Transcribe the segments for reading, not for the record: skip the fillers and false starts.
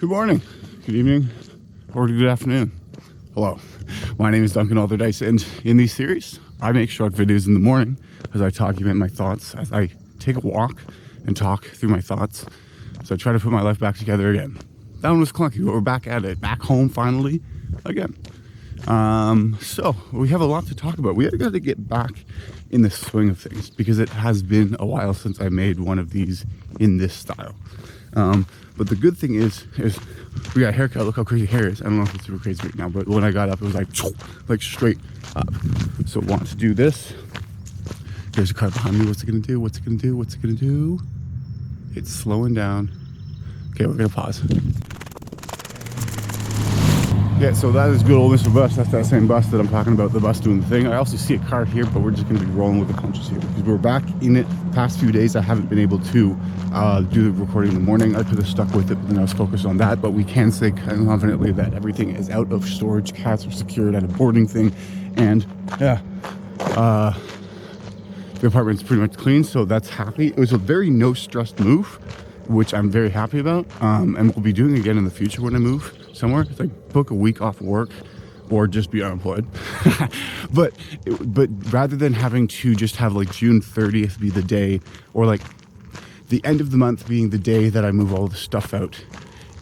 Good morning, good evening, or good afternoon. Hello, my name is Duncan Alderdice, and in these series, I make short videos in the morning as I document my thoughts, as I take a walk and talk through my thoughts. So I try to put my life back together again. That one was clunky, but we're back at it, back home finally, again. So we have a lot to talk about. We got to get back in the swing of things because it has been a while since I made one of these in this style. But the good thing is we got a haircut. Look how crazy hair is. I don't know if it's super crazy right now, but when I got up, it was like straight up. So want to do this. There's a car behind me. What's it gonna do? What's it gonna do? What's it gonna do? It's slowing down. Okay, we're gonna pause. Yeah, so that is good old Mr. Bus. That's that same bus that I'm talking about, the bus doing the thing. I also see a car here, but we're just going to be rolling with the punches here because we're back in it. The past few days, I haven't been able to do the recording in the morning. I could have stuck with it, but then I was focused on that. But we can say confidently that everything is out of storage. Cats are secured at a boarding thing. And yeah, the apartment's pretty much clean, so that's happy. It was a very no-stress move, which I'm very happy about, and we'll be doing again in the future when I move somewhere. It's like book a week off work or just be unemployed. but rather than having to just have like June 30th be the day, or like the end of the month being the day that I move all the stuff out,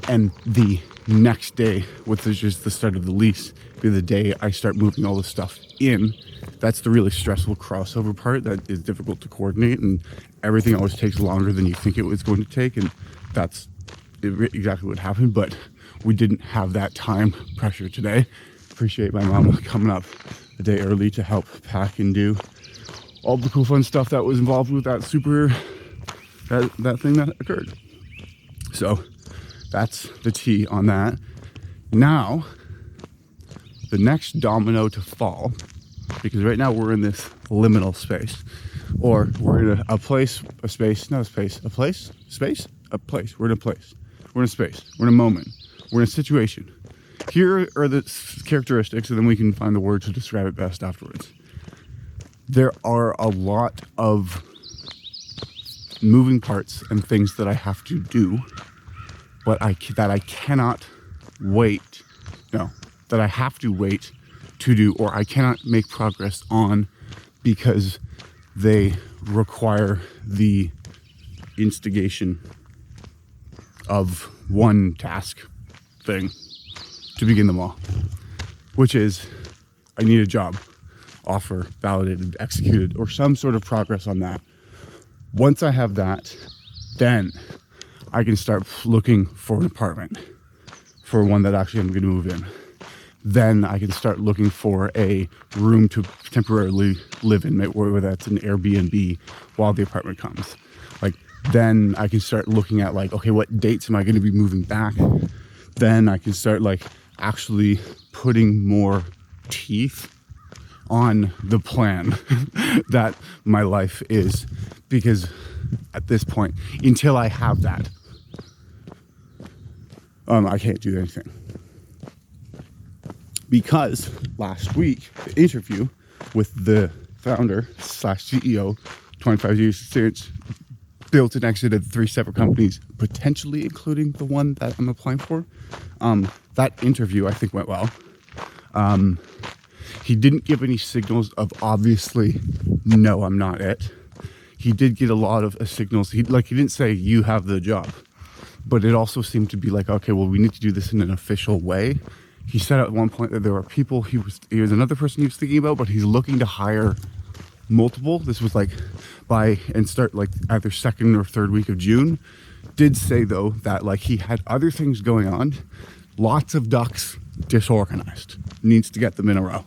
and the next day, which is just the start of the lease, be the day I start moving all the stuff in. That's the really stressful crossover part that is difficult to coordinate, and everything always takes longer than you think it was going to take, and that's exactly what happened. But we didn't have that time pressure today. Appreciate my mom coming up a day early to help pack and do all the cool fun stuff that was involved with that that thing that occurred. So that's the tea on that. Now the next domino to fall, because right now we're in this liminal space, or we're in a place. We're in a place. We're in a space. We're in a moment. We're in a situation. Here are the characteristics, and then we can find the word to describe it best afterwards. There are a lot of moving parts and things that I have to do, but that I cannot wait. No, that I have to wait to do, or I cannot make progress on because they require the instigation of one task thing to begin them all, which is I need a job offer validated, executed, or some sort of progress on that. Once I have that, then I can start looking for an apartment, for one that actually I'm going to move in. Then I can start looking for a room to temporarily live in, whether that's an Airbnb while the apartment comes. Then I can start looking at okay, what dates am I going to be moving back? Then I can start actually putting more teeth on the plan that my life is, because at this point, until I have that, I can't do anything. Because last week, the interview with the founder / CEO, 25 years experience, built and exited 3 separate companies, potentially including the one that I'm applying for. That interview, I think, went well. He didn't give any signals of obviously, no, I'm not it. He did get a lot of signals. He didn't say you have the job, but it also seemed to be okay, well, we need to do this in an official way. He said at one point that there were people he was another person he was thinking about, but he's looking to hire multiple. This was start either second or third week of June. Did say though that he had other things going on, lots of ducks disorganized, needs to get them in a row.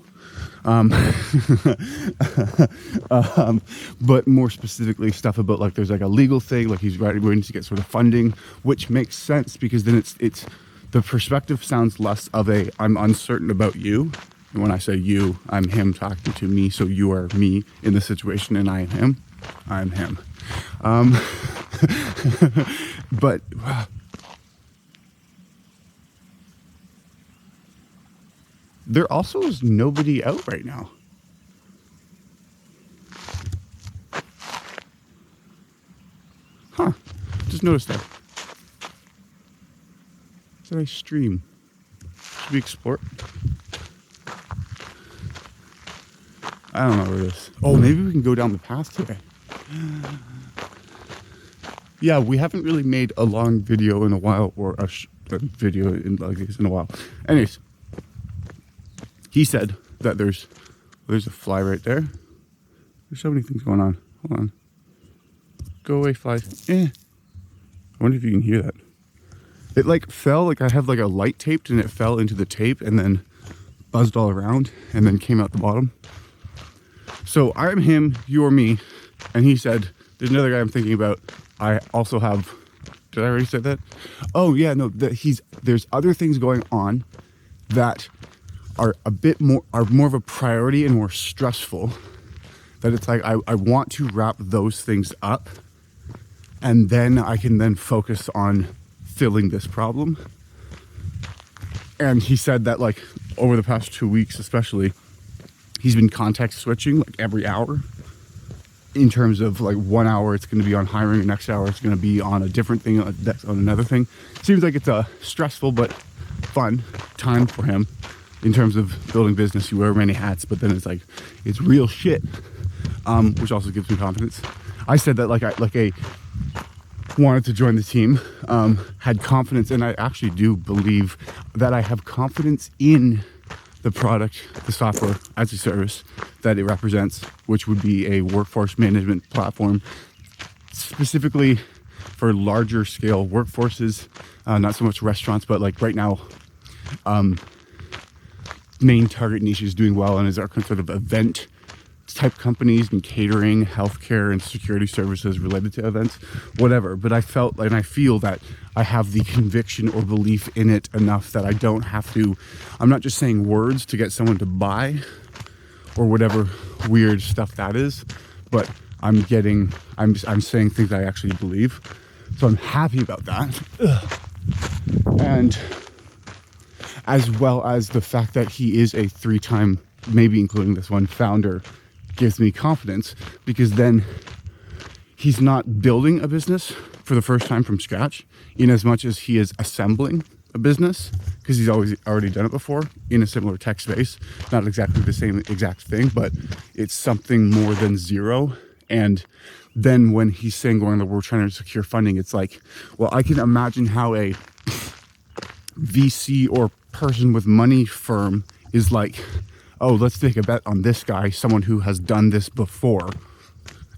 But more specifically stuff about there's a legal thing, he's going to get sort of funding, which makes sense because then it's the perspective sounds less of I'm uncertain about you. And when I say you, I'm him talking to me. So you are me in the situation and I am him. I'm him. But there also is nobody out right now. Huh. Just noticed that. did I stream? Should we explore? I don't know where it is. Oh, maybe we can go down the path today. Yeah, we haven't really made a long video in a while, or a video in like this in a while. Anyways, he said that there's a fly right there. There's so many things going on. Hold on. Go away, fly. I wonder if you can hear that. It like fell, like I have like a light taped and it fell into the tape and then buzzed all around and then came out the bottom. So I'm him, you're me. And he said, there's another guy I'm thinking about. I also have, did I already say that? Oh yeah, no, there's other things going on that are more of a priority and more stressful. That it's like, I want to wrap those things up and then I can then focus on filling this problem. And he said that like over the past 2 weeks, especially, he's been context switching like every hour. In terms of like 1 hour, it's going to be on hiring. The next hour, it's going to be on a different thing, on another thing. Seems like it's a stressful but fun time for him in terms of building business. You wear many hats, but then it's like, it's real shit, which also gives me confidence. I said that I wanted to join the team, had confidence, and I actually do believe that I have confidence in the product, the software as a service that it represents, which would be a workforce management platform specifically for larger scale workforces, not so much restaurants, but like right now, main target niche is doing well and is our sort of event type companies and catering, healthcare, and security services related to events, whatever. But I felt and I feel that I have the conviction or belief in it enough that I don't have to, I'm not just saying words to get someone to buy or whatever weird stuff that is, but I'm saying things I actually believe. So I'm happy about that. And as well as the fact that he is a 3-time, maybe including this one, founder, gives me confidence, because then he's not building a business for the first time from scratch in as much as he is assembling a business, because he's already done it before in a similar tech space. Not exactly the same exact thing, but it's something more than zero. And then when he's saying we're trying to secure funding, it's like, well, I can imagine how a VC or person with money firm is like, oh, let's take a bet on this guy, someone who has done this before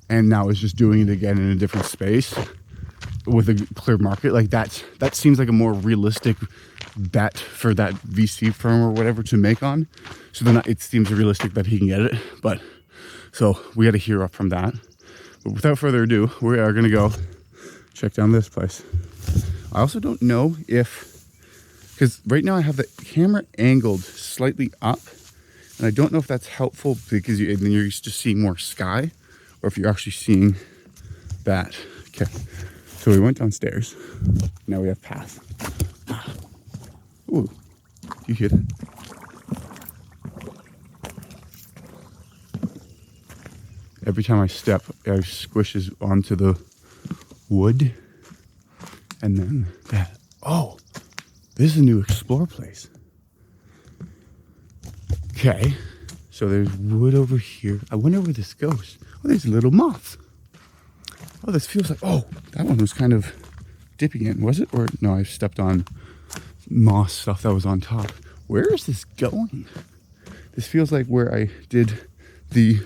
and now is just doing it again in a different space with a clear market. Like that seems like a more realistic bet for that VC firm or whatever to make on. So then it seems realistic that he can get it. But so we got to hear up from that. But without further ado, we are going to go check down this place. I also don't know because right now I have the camera angled slightly up. And I don't know if that's helpful because you're used to seeing more sky, or if you're actually seeing that. Okay, so we went downstairs. Now we have path. Ooh, you hear that? Every time I step, it squishes onto the wood. And then that. Oh, this is a new explore place. Okay, so there's wood over here. I wonder where this goes. Oh, there's a little moth. Oh, this feels like, oh, that one was kind of dipping in, was it? Or no, I stepped on moss stuff that was on top. Where is this going? This feels like where I did the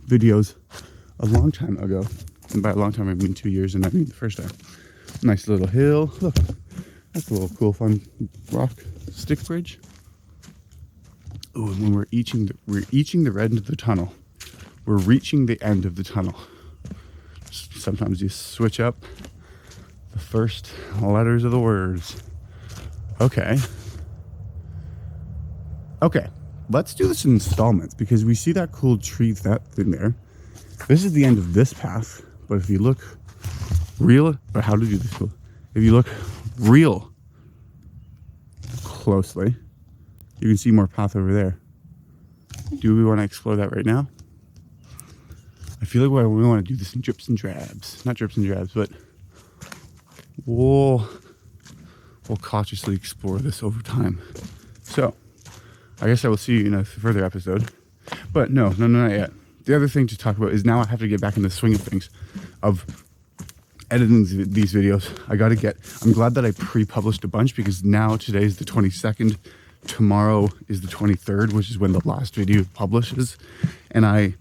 videos a long time ago. And by a long time, I mean 2 years, and I mean the first time. Nice little hill. Look, that's a little cool, fun rock stick bridge. Ooh, and when we're reaching the end of the tunnel. We're reaching the end of the tunnel. Sometimes you switch up the first letters of the words. Okay, let's do this in installments, because we see that cool tree, that thing there. This is the end of this path, but if you look real, or how to do this, if you look real closely, you can see more path over there. Do we want to explore that right now? I feel like we want to do this in drips and drabs. Not drips and drabs, but we'll we'll cautiously explore this over time. So, I guess I will see you in a further episode. But no, not yet. The other thing to talk about is now I have to get back in the swing of things, of editing these videos. I'm glad that I pre-published a bunch, because now today is the 22nd. Tomorrow is the 23rd, which is when the last video publishes. And I'm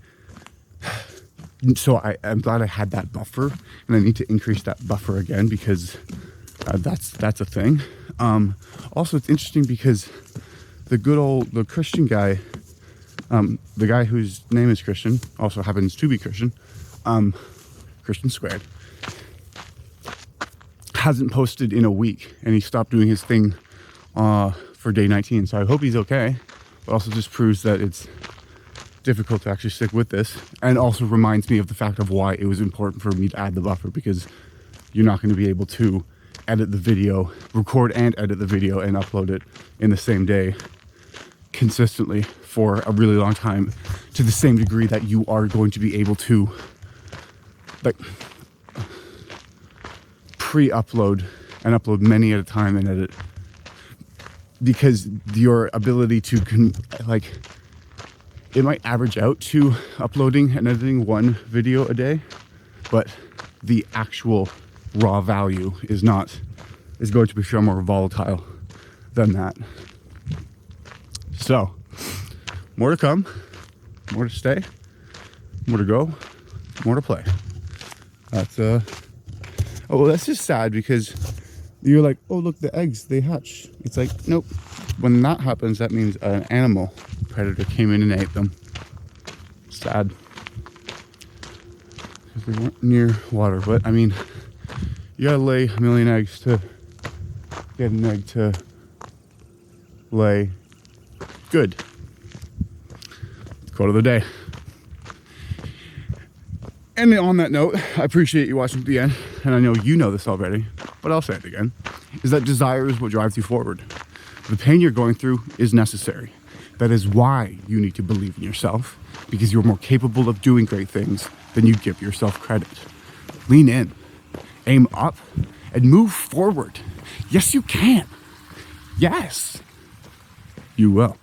glad I had that buffer, and I need to increase that buffer again, because that's a thing. Also, it's interesting because the Christian guy, the guy whose name is Christian, also happens to be Christian, Christian squared, hasn't posted in a week, and he stopped doing his thing for day 19. So I hope he's okay, but also just proves that it's difficult to actually stick with this, and also reminds me of the fact of why it was important for me to add the buffer, because you're not going to be able to edit the video, record and edit the video and upload it in the same day consistently for a really long time, to the same degree that you are going to be able to like pre-upload and upload many at a time and edit, because your ability to it might average out to uploading and editing one video a day, but the actual raw value is going to be far more volatile than that. So, more to come, more to stay, more to go, more to play. That's just sad, because you're like, oh look, the eggs, they hatch. It's like, nope. When that happens, that means an animal predator came in and ate them. Sad. Because they weren't near water. But I mean, you gotta lay a million eggs to get an egg to lay good. Quote of the day. And on that note, I appreciate you watching to the end, and I know you know this already, but I'll say it again, is that desire is what drives you forward. The pain you're going through is necessary. That is why you need to believe in yourself, because you're more capable of doing great things than you give yourself credit. Lean in, aim up, and move forward. Yes, you can. Yes, you will.